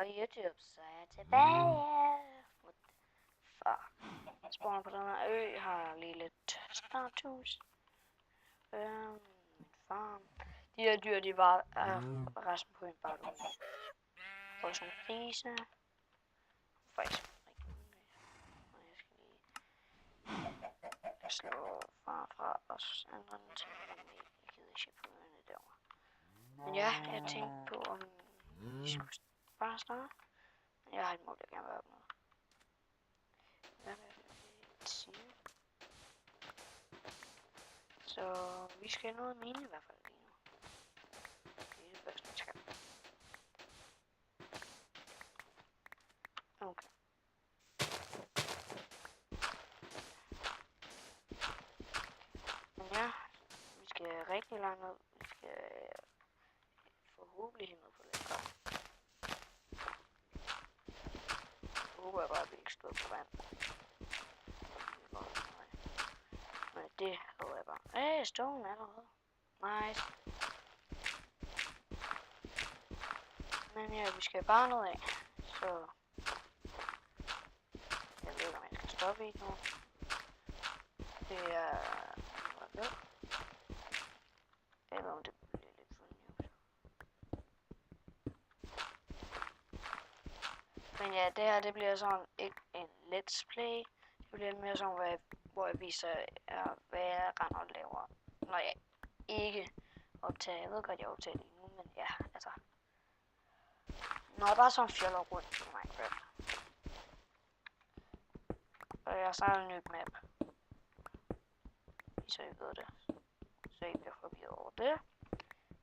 YouTube, så er jeg tilbage. Far. Spawner på den her ø, har lige lidt starthus. Min farm. De her dyr, de var resten på en bare ud. Også en grise. Faktisk jeg skal lige slå fra os andre til jeg gider ikke på øerne derovre. Men ja, jeg tænkte på om vi skulle bare starte. Men jeg har et mål, jeg gerne vil opnå. Hvad vil jeg sige? Så vi skal nå mine i hvert fald lige nu. Det er det første, vi skal. Okay. Men ja, vi skal rigtig langt ned. Vi skal forhåbentlig hen på lidt godt. Jeg håber jeg bare, at vi ikke står på vand. Men det håber jeg bare. Stone allerede. Nice. Men ja, vi skal bare noget af. Så jeg ved ikke, om jeg skal stoppe i nu. Det er noget. Eller om det bliver lidt for news. Men ja, det her det bliver sådan ikke en let's play. Det bliver mere sådan, hvor jeg viser hvad jeg render og laver, når jeg ikke optager. Jeg ved godt, jeg optager lige nu, men ja, altså. Når jeg bare sådan fjoller rundt i Minecraft. Og jeg starter en ny map. Så I ved det. Så I bliver forvirret over det.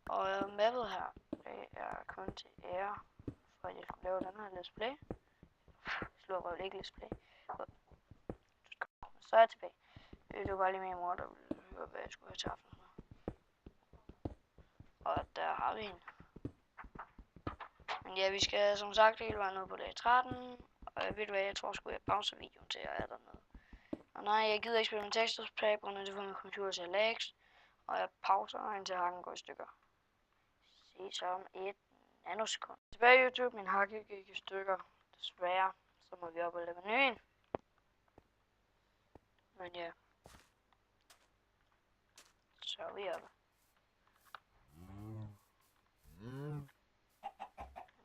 Og mappet her, det er kun til ære, for at jeg skulle lave den her let's play. Slå røv ikke let's play. Så er jeg tilbage. Det var bare lige min mor, der ville høre, hvad jeg skulle have til aften. Og der har vi en. Men ja, vi skal som sagt hele vejen ned på dag 13. Og jeg ved hvad, jeg tror sgu jeg pauser videoen til jeg er dernede. Og nej, jeg gider ikke spille min tekstudspray, på grund af det får min computer til at lags. Og jeg pauser indtil hakken går i stykker. Se som et nanosekund. Tilbage YouTube, min hakke gik i stykker. Desværre, så må vi op og lave menuen. Men ja. Så er vi oppe.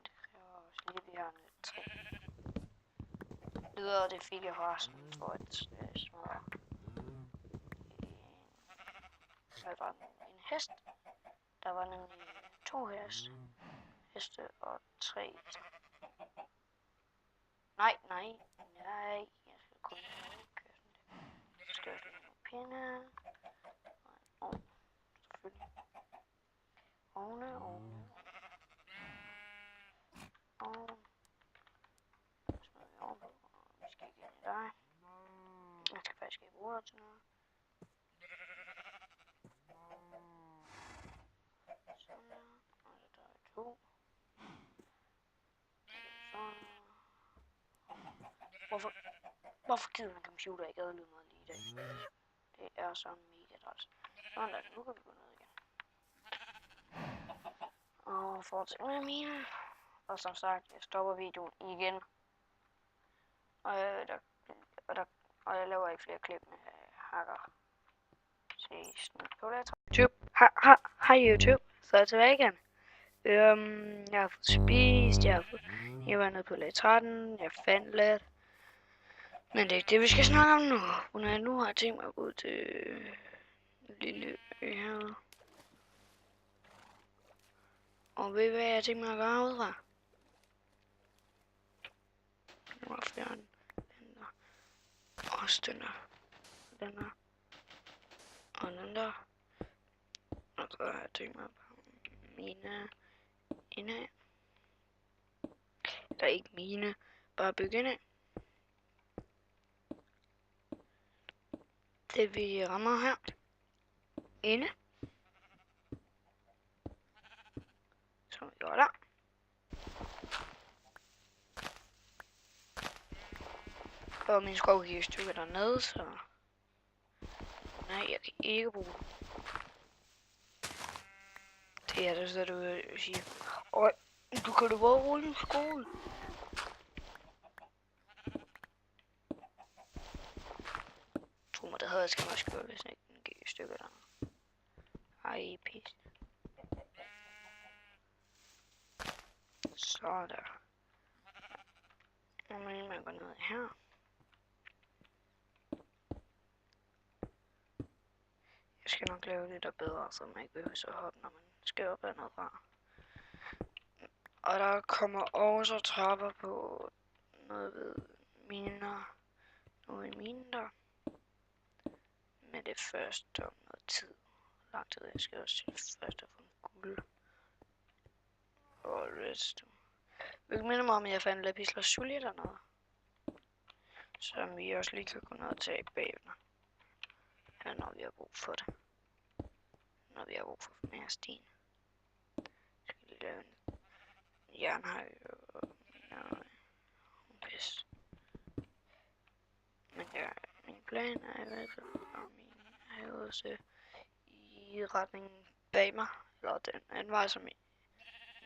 Det kræver også lige, vi har en lidt træ. Lyder det fik jeg forresten for et smadre. Så var en hest. Der var nemlig 2 heste og 3. Nej. Jeg skal kun køre sådan der. Så skal jeg også lige nogle pinde. Og selvfølgelig. Ovne. Og smider vi ovenpå. Vi skal ikke ind i dig. Jeg skal faktisk ikke bruge dig til noget. Sådan der. Og så der er 2. Sådan. Hvorfor gider min computer ikke adlyde mig lige i dag? Det er så mega træls. Sådan der, nu kan vi gå ned igen. Og fortsætte med mine. Og som sagt, jeg stopper videoen igen. Og jeg laver ikke flere klip med hakker. Ses på det. YouTube. Hej YouTube. Så er jeg tilbage igen. Jeg har fået spist. Jeg var nede på lag 13. Jeg fandt lidt. Men det er ikke det, vi skal snakke om nu. Når jeg nu har tænkt mig at gå ud til en lille ø her. Og ved I hvad jeg tænker mig at gøre udefra? Nu er fjern den der. Også den der. Den der. Og den der. Og så har jeg tænkt mig at mine indad. Eller ikke mine. Bare bygge indad. Det vi rammer her. Inde. Så vi gør der. Og min skov gik i stykker dernede, så nej, jeg kan ikke bruge det. Det er det, så du vil sige. Og Du kan da bare rulle en skole. Tro mig, det havde jeg sgu også gjort, hvis jeg ikke gik i stykker der. Ej, pis. Så der. Nu må jeg gå ned her. Jeg skal nok lave det der bedre, så man ikke behøver at hoppe, når man skal op ad noget fra. Og der kommer også trapper på noget ved miner. Noget i minen der. Men det er først om noget tid. Lang tid. Jeg skal også til først at få en guld. Og rest. Hvilket minder mig om, at jeg fandt lapis lazuli dernede. Som vi også lige kan gå ned og tage bagefter. Eller når vi har brug for det. Når vi har brug for mere sten. Skal vi lave en jernhaj og pis. Men ja, min plan er i hvert fald, og min er også i retningen bag mig. Eller den anden vej, som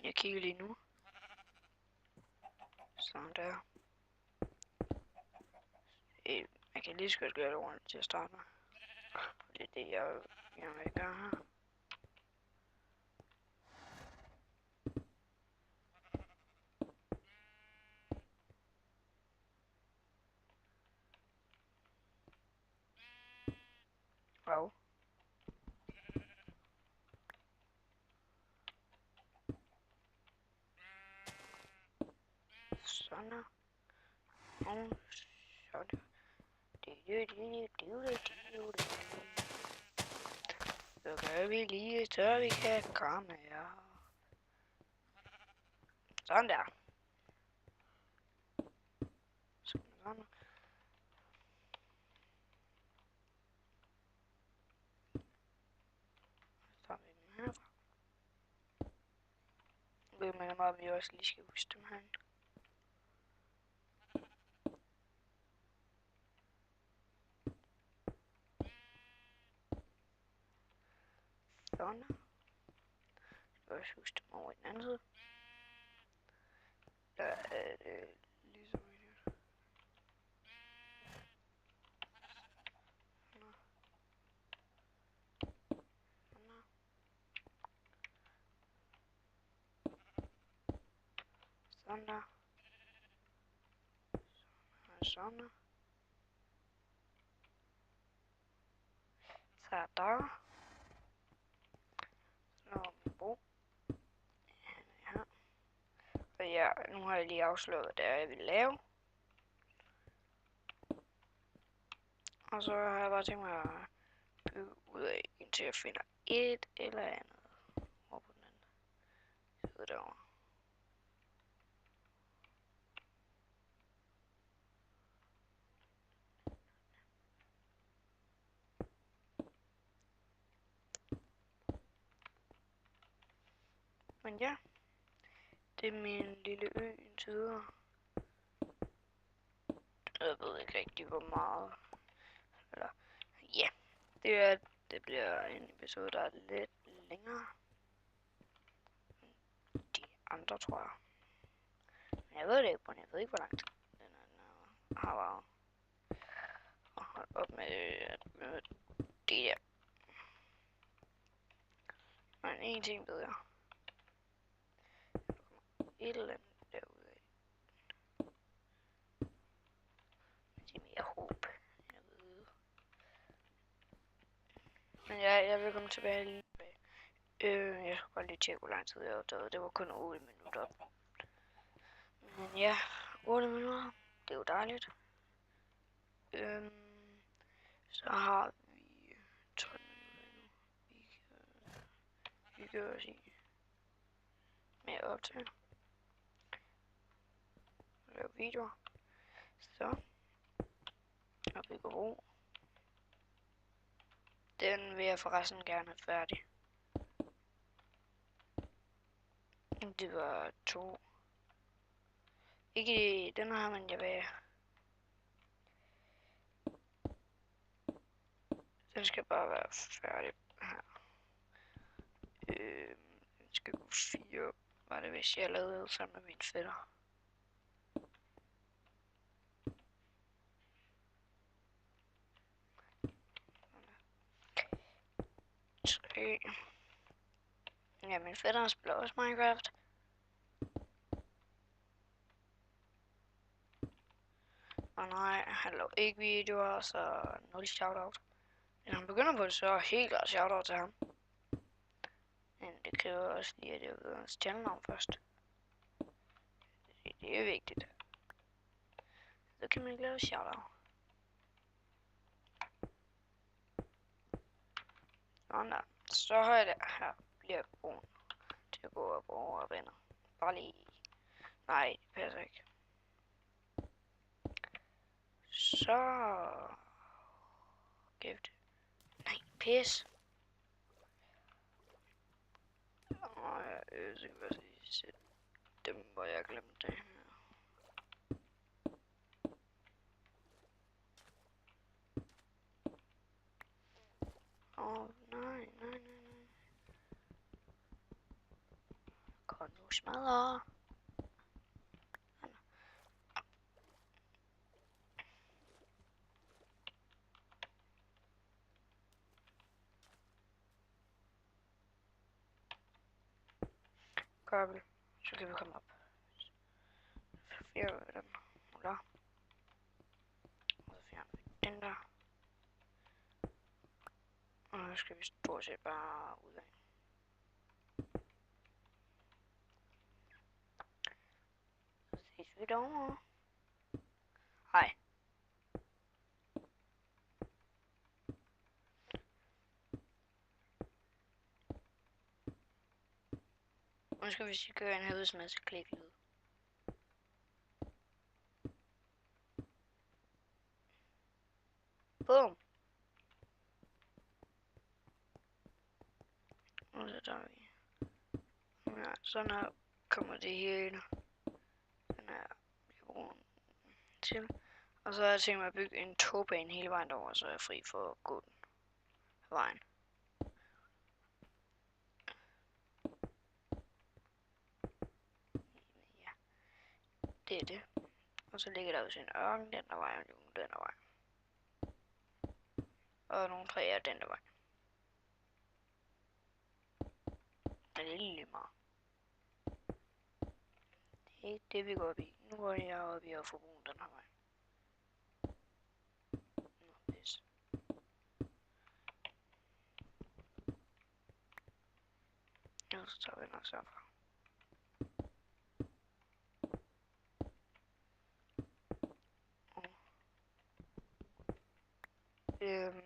jeg kigger lige nu. Sådan der. Jeg kan lige så godt gøre det ordentligt til at starte med. Det er det, jeg vil gøre her. Wow. Sådan der. Og sådan. Så gør vi lige, så vi kan komme her. Sådan der. Sådan. Så tager vi den herfra. Jeg mener mig, at vi også lige skal huske dem her. Sådan der. Jeg skal også huske dem over i den anden side. Der er det ligesom i det. Sådan der. Sådan der. Så der. Så har vi bro. Her. Og ja, nu har jeg lige afsløret, hvad det er, jeg vil lave. Og så har jeg bare tænkt mig at bygge ud af, indtil jeg finder et eller andet. Hvor på den anden side derovre. Men ja, det er min lille ø indtil videre. Jeg ved ikke rigtig hvor meget. Eller, ja, det bliver en episode, der er lidt længere. De andre, tror jeg. Men jeg ved det ikke, men jeg ved ikke, hvor langt den har været. Og hold op med det der. Men en ting ved jeg. Et eller andet derude af. Det er mere håb. Jeg ved. Men jeg vil komme tilbage lige tilbage. Jeg skal godt lige tjekke, hvor lang tid jeg opdagede. Det var kun 8 minutter. Men ja, 8 minutter. Det er jo dejligt. Så har vi 12 minutter nu. Vi kan også i med op til. Lave videoer. Så. Og vi går ro. Den vil jeg forresten gerne have færdig. Det var 2. Ikke den her, men jeg vil. Den skal bare være færdig her. Den skal gå 4 var det, hvis jeg lavede det sammen med min fætter. Ja, min fætter spiller også Minecraft. Og nej, han laver ikke videoer, så 0 shoutout. Hvis han begynder på det, så helt klart shoutout til ham. Men det kræver også lige, at jeg ved hans channelnavn først. Det er vigtigt. Så kan man ikke lave shoutout. Nå, så har jeg det her. Bliver brun til at gå op over vandet. Bare lige. Nej, det passer ikke. Så... Gift. Nej, pis. Og jeg skal bare lige sætte dem, hvor jeg glemte det. Nej. Kom nu, smadre. Kabel. Så kan vi komme op. Fjerner vi den. Der. Og så fjerner vi den der. Og nu skal vi stort set bare ud af. Så ses vi derovre. Hej. Nu skal vi gøre en helvedes masse klip-lyd. Boom. Og så tager vi. Ja, sådan her kommer det hele. Den her bliver brugt til. Og så har jeg tænkt mig at bygge en togbane hele vejen over, så jeg er fri for at gå den vejen. Ja, det er det. Og så ligger der også en ørken den der vej, og den der vej. Og nogle træer den der vej. Men det er lige meget. Det er ikke det, vi går op i. Nu går jeg op i at få brugt den her vej. Nå, pis. Og så tager vi nok så fra.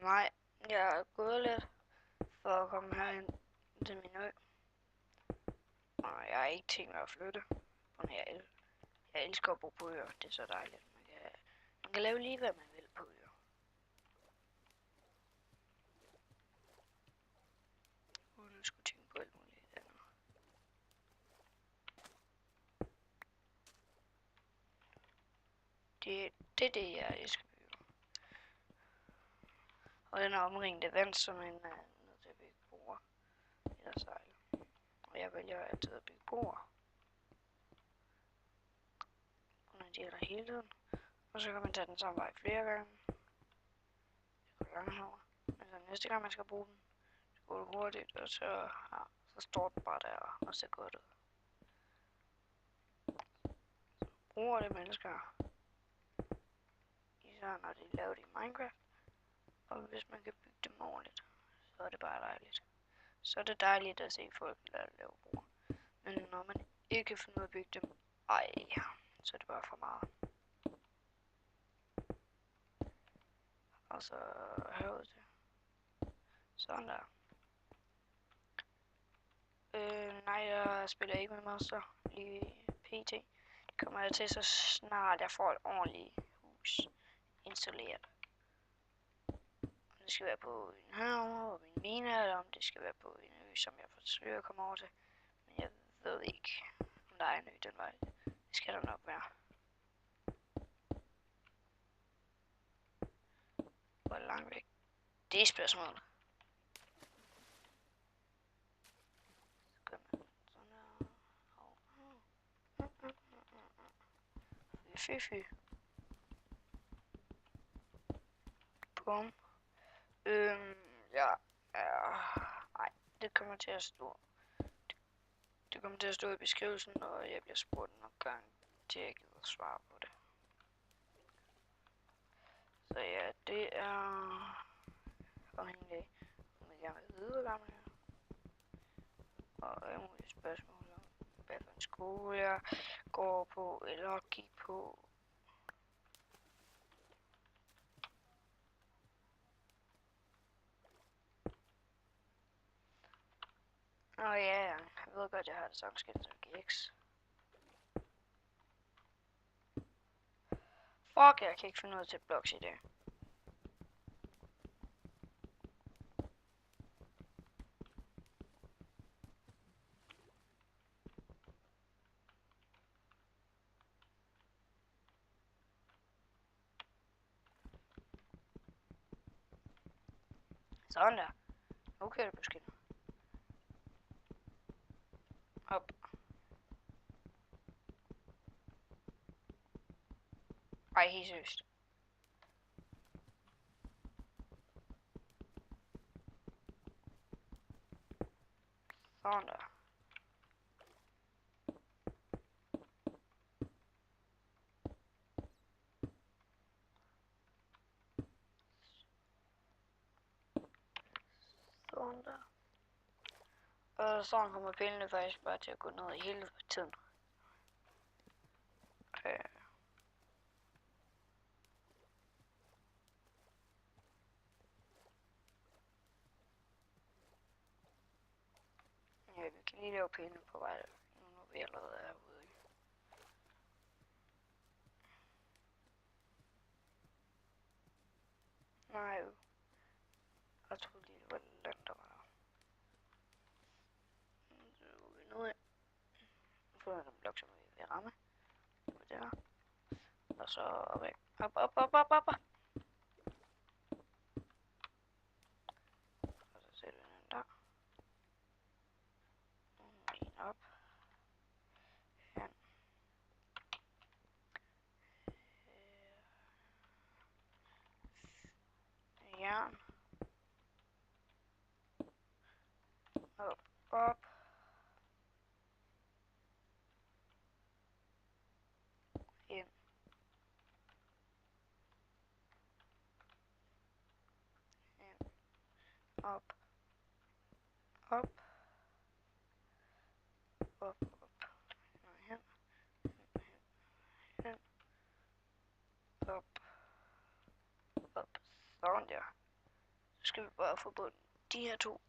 Nej, jeg er gået lidt for at komme herind til min ø. Og jeg har ikke tænkt mig at flytte. Jeg elsker at bo på øer, det er så dejligt. Man kan lave lige hvad man vil på øer. Uden at skulle tænke på alt muligt andet. Det er det, jeg elsker på øer. Og den er omringet af vand, så man er nødt til at bygge broer eller sejle. Og jeg vælger altid at bygge broer. Og de er der hele tiden. Og så kan man tage den samme vej flere gange. Det går langsommere. Men så næste gang man skal bruge den, så går det hurtigt, og så står den bare der, og så går det. Så bruger det mennesker. Især når de laver det i Minecraft. Og hvis man kan bygge dem ordentligt, så er det bare dejligt. Så er det dejligt at se folk lave broer. Men når man ikke kan finde ud af at bygge dem, så er det bare for meget. Og så herude til. Sådan der. Nej, jeg spiller ikke med monster lige pt. Det kommer jeg til, så snart jeg får et ordentligt hus installeret. Om det skal være på en havn og min mine, eller om det skal være på en ø, som jeg forsøger at komme over til. Men jeg ved ikke, om der er en ø den vej. Det skal der nok være. Hvor langt væk? Det er spørgsmålet. Så gør man sådan her. Og Fy. Bum. Ja. Nej, det kommer til at stå. Det kommer til at stå i beskrivelsen, når jeg bliver spurgt nogle gange, til jeg gider svare på det. Så ja, det er afhængigt af, om jeg gerne vil vide, hvor gammel jeg er. Og jeg må spørgsmål om, hvad for en skole jeg går på, eller gik på. Og ja, jeg ved godt, jeg har det samskilt som GX. Fuck, jeg kan ikke finde ud til bloks i dag. Sådan der. Nu kører det på skinner. Op. Ej, helt seriøst. Sådan der. Sådan der. Og sådan kommer pillene faktisk bare til at gå ned i hele tiden. Ja, vi kan lige lave pillene på vej, nu når vi allerede er ude. Nej, jeg troede lige, det var langt der var. Så er vi nu af. Nu får jeg en blok, som vi vil ramme. På der. Og så opad. Op. Og så sætter vi den der. En op. Hen. Jern. Op. Ind. Ind. Op. Op. Nå, hen. Hen. Op. Sådan der. Så skal vi bare forbunde de her to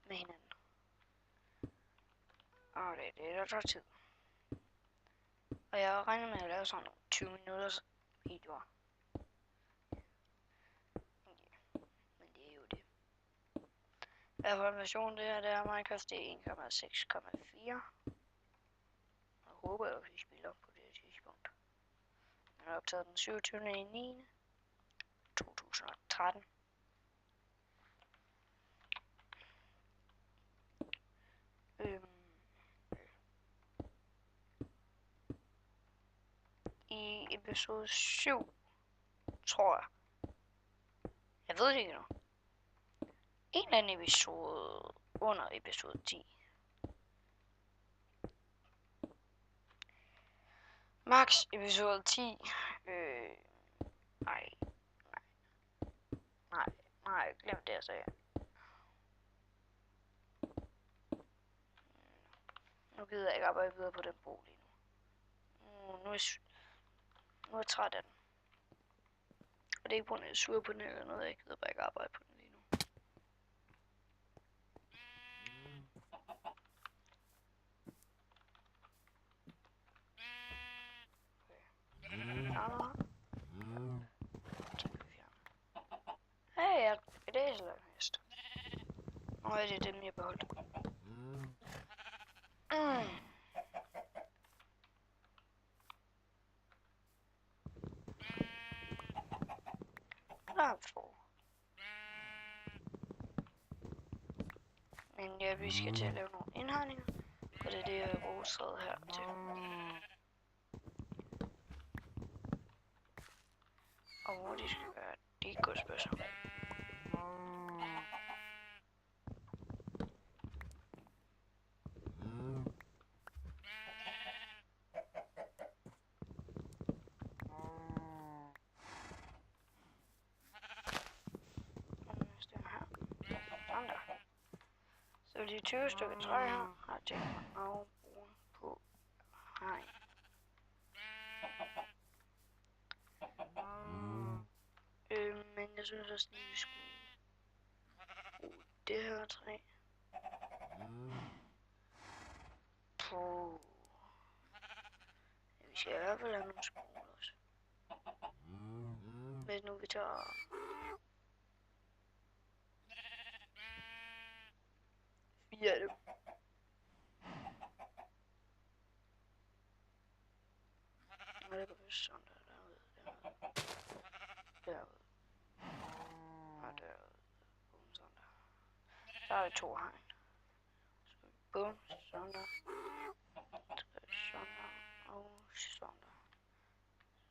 med hinanden. Og det er det, der tager tid. Og jeg regner med at lave sådan nogle 20 minutters videoer. Men det er jo det. Hvad for en version det her, det er Minecraft, det er 1,6,4. Jeg håber, at vi spiller på det tidspunkt. Jeg har optaget den 27.9.2013. I episode 7, tror jeg. Jeg ved det ikke nu. En eller anden episode under episode 10. Max episode 10. Nej, glem det jeg sagde. Nu gider jeg ikke arbejde videre på den bog lige nu. Nu er jeg træt af den. Og det er ikke på grund af, at jeg er sur på den eller noget, jeg gider bare ikke arbejde på den lige nu. Hey, er det eller en hest? Nå, det er dem, jeg beholdt. Der er en får. Men ja, vi skal til at lave nogle indhegninger. Og det er det, jeg bruger træet her til. Og hvor de skal være, det er et godt spørgsmål. Sådan der. Så de 20 stykker træ her har jeg tænkt mig at bruge på hegn. Men jeg synes også lige, vi skulle bruge det her træ på... Vi skal i hvert fald have nogle skole også. Hvis nu vi tager... fire af dem. Og det går vist sådan der, derude. Og derude. Bum, sådan der. Der er 2 hegn. Så bum, sådan der. Sådan der. Og sådan der.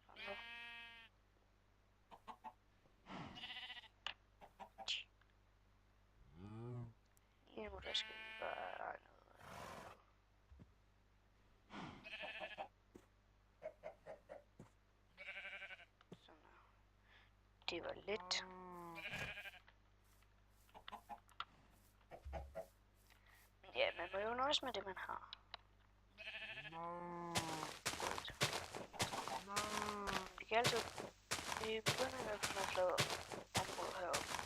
Sådan der. Lige nu der skal vi bare have noget. Sådan der. Det var lidt. Ja, man må jo nøjes med det, man har. Godt. Vi kan altid... Vi begynder i hvert fald med at flade området heroppe.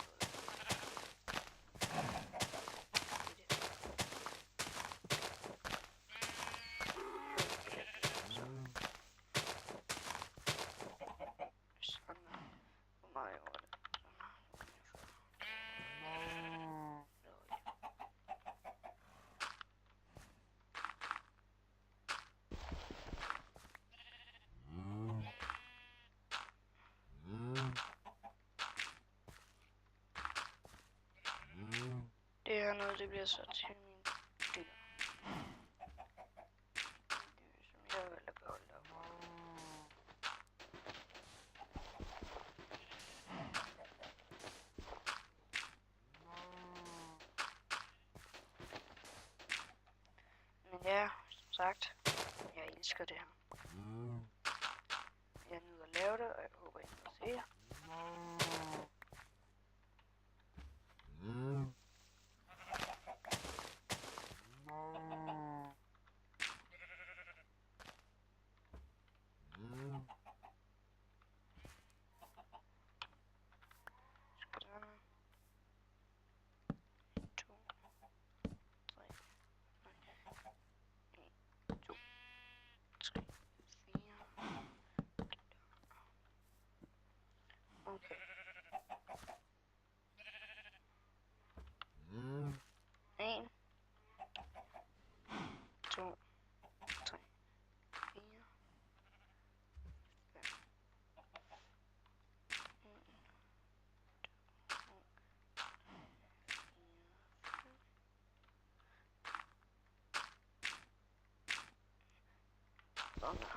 Det her noget, det bliver så til min dyr. Som jeg vil have beholdt op. Men ja, som sagt, jeg elsker det her. Jeg nyder at lave det, og jeg håber, I kan se det. Okay. 1, 2, 3, 4, 5. Sådan der.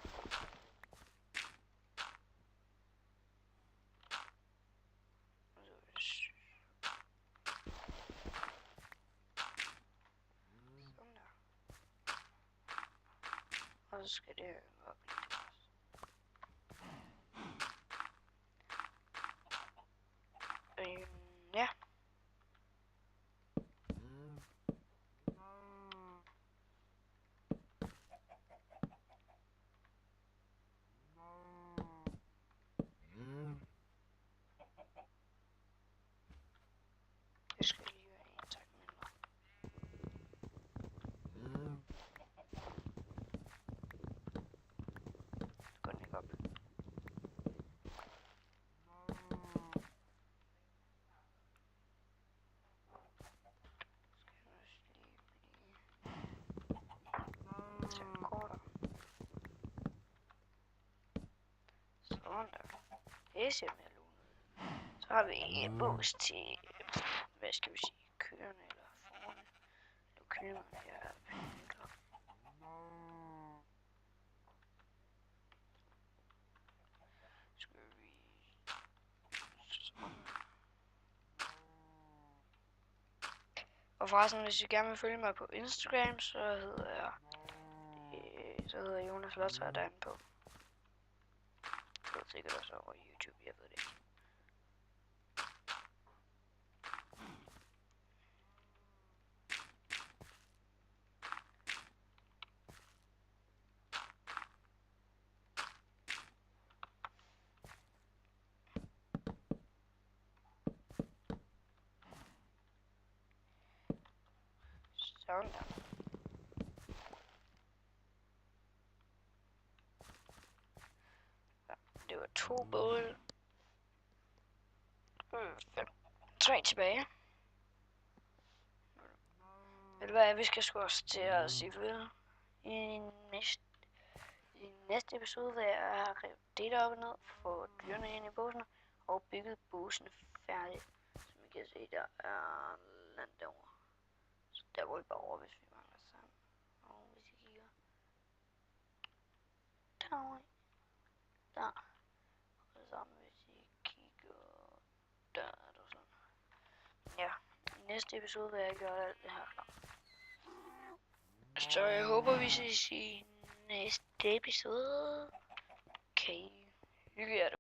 Og så skal det op lidt. Ja. Det skal lige være en tak mindre. Det går den ikke op. Sådan der. Det ser mere lunet. Så har vi en bås til, hvad skal vi sige, køerne eller forne. Nu køerne her. Skal vi Og forresten, hvis I gerne vil følge mig på Instagram, så hedder jeg Jonas Lotter derinde på. Jeg ved sikkert også over YouTube, jeg ved det ikke. Sådan der. Ja, det var 2 bål. 3 tilbage. Ved du hvad, vi skal sgu også til at sige farvel. I næste episode vil jeg have revet det op og ned, få dyrene ind i båsene og bygget båsene færdigt. Som I kan se, der er land derovre. Så der går vi bare over, hvis vi mangler sand. Og hvis I kigger derovre, der. Og det samme, hvis I kigger der, er der sådan. Ja, i næste episode vil jeg gøre alt det her klar. Så jeg håber, vi ses i næste episode. Okay, hygge jer.